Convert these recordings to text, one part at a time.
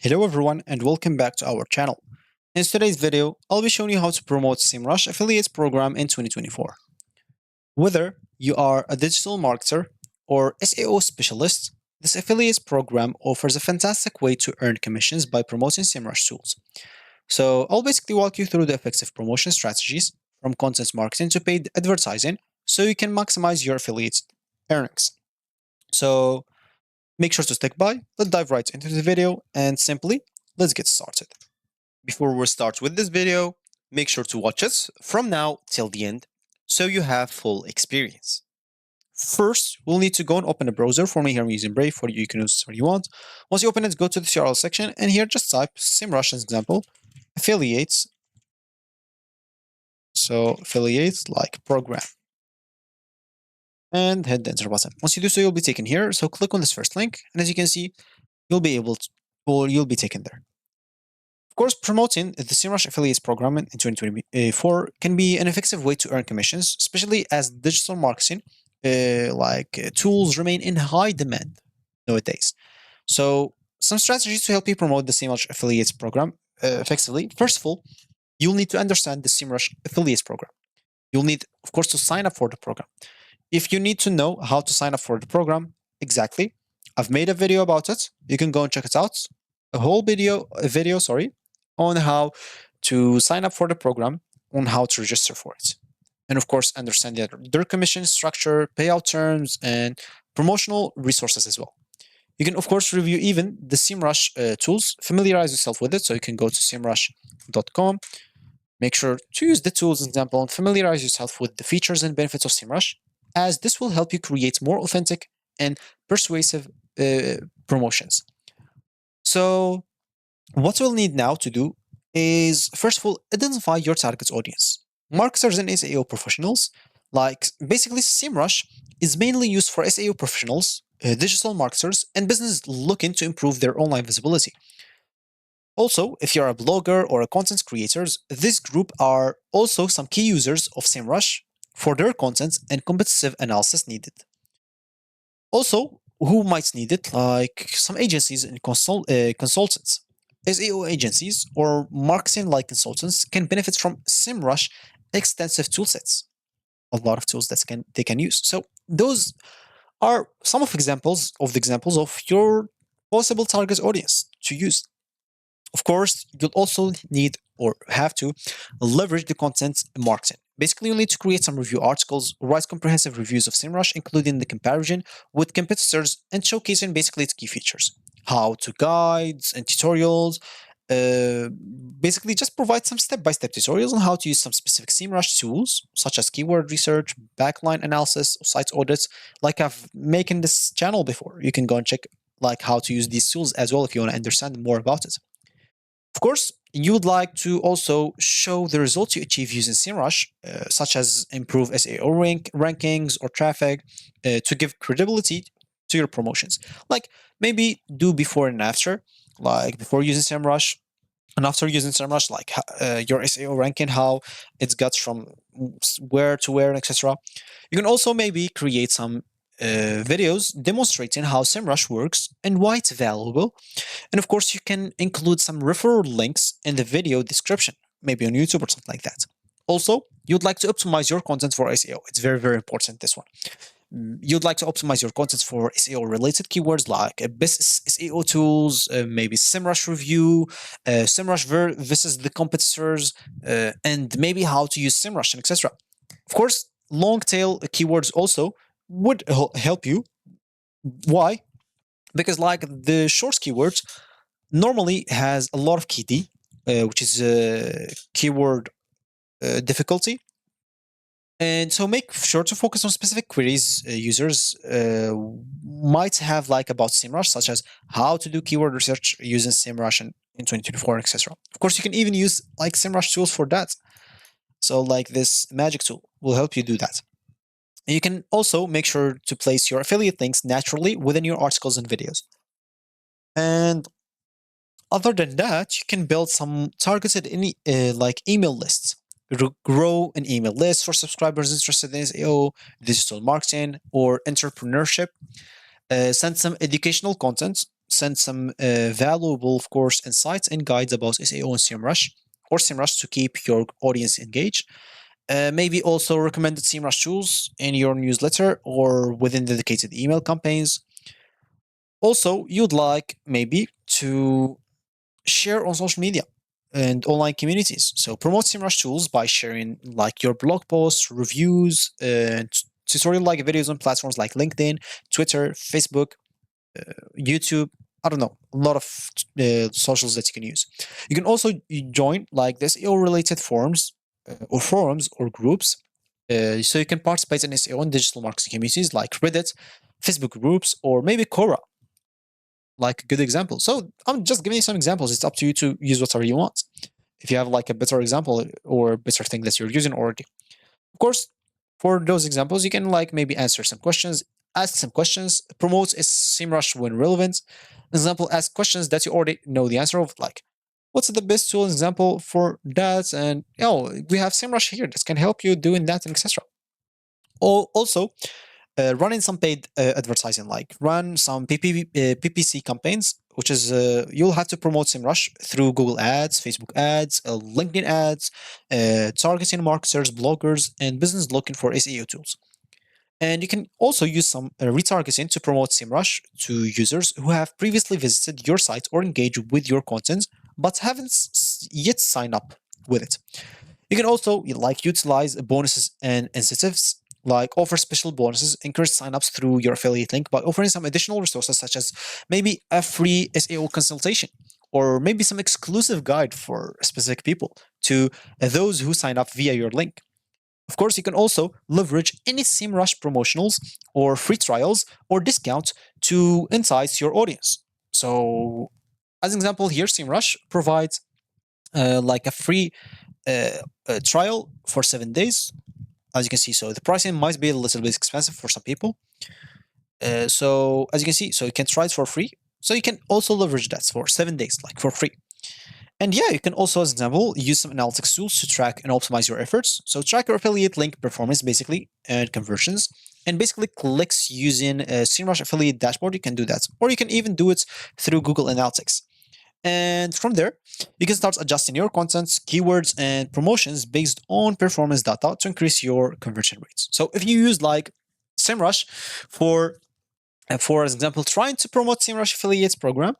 Hello everyone and welcome back to our channel. In today's video, I'll be showing you how to promote SEMrush Affiliates program in 2024. Whether you are a digital marketer or SEO specialist, this affiliates program offers a fantastic way to earn commissions by promoting SEMrush tools. So I'll basically walk you through the effective promotion strategies from content marketing to paid advertising so you can maximize your affiliates earnings. So make sure to stick by, let's dive right into the video and simply let's get started. Before we start with this video, make sure to watch it from now till the end so you have full experience. First, we'll need to go and open a browser. For me here, I'm using Brave. For you, you can use what you want. Once you open it, go to the URL section and here just type SEMrush as example, affiliates. So affiliates like program. And hit the enter button. Once you do so, you'll be taken here. So click on this first link. And as you can see, you'll be able to, or you'll be taken there. Of course, promoting the SEMrush affiliates program in 2024 can be an effective way to earn commissions, especially as digital marketing tools remain in high demand nowadays. So, some strategies to help you promote the SEMrush affiliates program effectively. First of all, you'll need to understand the SEMrush affiliates program. You'll need, of course, to sign up for the program. If you need to know how to sign up for the program, exactly, I've made a video about it. You can go and check it out. A whole video, on how to sign up for the program, on how to register for it. And of course, understand their commission structure, payout terms, and promotional resources as well. You can, of course, review even the SEMrush tools, familiarize yourself with it. So you can go to semrush.com, make sure to use the tools example, and familiarize yourself with the features and benefits of SEMrush, as this will help you create more authentic and persuasive promotions. So what we'll need now to do is, first of all, identify your target audience. Marketers and SEO professionals, basically SEMrush is mainly used for SEO professionals, digital marketers, and businesses looking to improve their online visibility. Also, if you're a blogger or a content creator, this group are also some key users of SEMrush for their content and competitive analysis needed. Also, who might need it, like some agencies and consultants. SEO agencies or marketing like consultants can benefit from SEMrush extensive toolsets. A lot of tools that they can use. So those are some of the examples of your possible target audience to use. Of course, you'll also need or have to leverage the content marketing. Basically, you'll need to create some review articles, write comprehensive reviews of SEMrush, including the comparison with competitors and showcasing basically its key features, how-to guides and tutorials. Basically, just provide some step-by-step tutorials on how to use some specific SEMrush tools, such as keyword research, backline analysis, site audits, like I've made in this channel before. You can go and check how to use these tools as well if you want to understand more about it. Of course, you would like to also show the results you achieve using SEMrush, such as improve SEO rankings or traffic, to give credibility to your promotions. Like maybe do before and after, like before using SEMrush and after using SEMrush, your SEO ranking, how it's got from where to where, etc. You can also maybe create some videos demonstrating how SEMrush works and why it's valuable. And of course, you can include some referral links in the video description, maybe on YouTube or something like that. Also, you'd like to optimize your content for SEO. It's very, very important, this one. You'd like to optimize your content for SEO related keywords like business SEO tools, maybe SEMrush review, SEMrush versus the competitors, and maybe how to use SEMrush, and etc. Of course, long tail keywords also would help you. Why? Because the short keywords normally has a lot of KD, which is keyword difficulty. And so make sure to focus on specific queries users might have about SEMrush, such as how to do keyword research using SEMrush in 2024, etc. Of course, you can even use SEMrush tools for that. So this magic tool will help you do that. And you can also make sure to place your affiliate links naturally within your articles and videos. And other than that, you can build some targeted email lists. Grow an email list for subscribers interested in SEO, digital marketing, or entrepreneurship. Send some educational content send some valuable, of course, insights and guides about SEO and SEMrush or SEMrush to keep your audience engaged. Maybe also recommended SEMrush tools in your newsletter or within dedicated email campaigns. Also, you'd like maybe to share on social media and online communities. So promote SEMrush tools by sharing like your blog posts, reviews, and tutorial like videos on platforms like LinkedIn, Twitter, Facebook, YouTube. I don't know, a lot of socials that you can use. You can also join like this SEO related forums or groups. So you can participate in SEO and digital marketing communities like Reddit, Facebook groups, or maybe Quora, like a good example. So I'm just giving you some examples. It's up to you to use whatever you want. If you have like a better example or a better thing that you're using already. Of course, for those examples, you can like maybe answer some questions, ask some questions, promote a SEMrush when relevant. Example, ask questions that you already know the answer of, like what's the best tool example for that? And we have SEMrush here that can help you doing that and etc. Also, running some paid advertising, like run some PPC campaigns, which is you'll have to promote SEMrush through Google Ads, Facebook Ads, LinkedIn Ads, targeting marketers, bloggers, and business looking for SEO tools. And you can also use some retargeting to promote SEMrush to users who have previously visited your site or engaged with your content, but haven't yet signed up with it. You can also like utilize bonuses and incentives, like offer special bonuses, encourage signups through your affiliate link by offering some additional resources such as maybe a free SEO consultation or maybe some exclusive guide for specific people to those who sign up via your link. Of course, you can also leverage any SEMrush promotionals or free trials or discounts to entice your audience. So, as an example, here SEMrush provides like a free trial for 7 days. As you can see, so the pricing might be a little bit expensive for some people. So as you can see, so you can try it for free. So you can also leverage that for 7 days, like for free. And yeah, you can also, as an example, use some analytics tools to track and optimize your efforts. So track your affiliate link performance, basically, and conversions, and basically clicks using a SEMrush affiliate dashboard. You can do that, or you can even do it through Google Analytics. And from there, you can start adjusting your contents, keywords, and promotions based on performance data to increase your conversion rates. So if you use like SEMrush for example, trying to promote SEMrush affiliates program,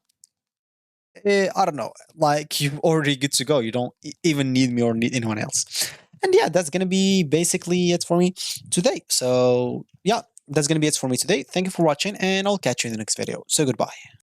I don't know, like you're already good to go. You don't even need me or need anyone else. And yeah, that's gonna be basically it for me today. So yeah, that's gonna be it for me today. Thank you for watching, and I'll catch you in the next video. So goodbye.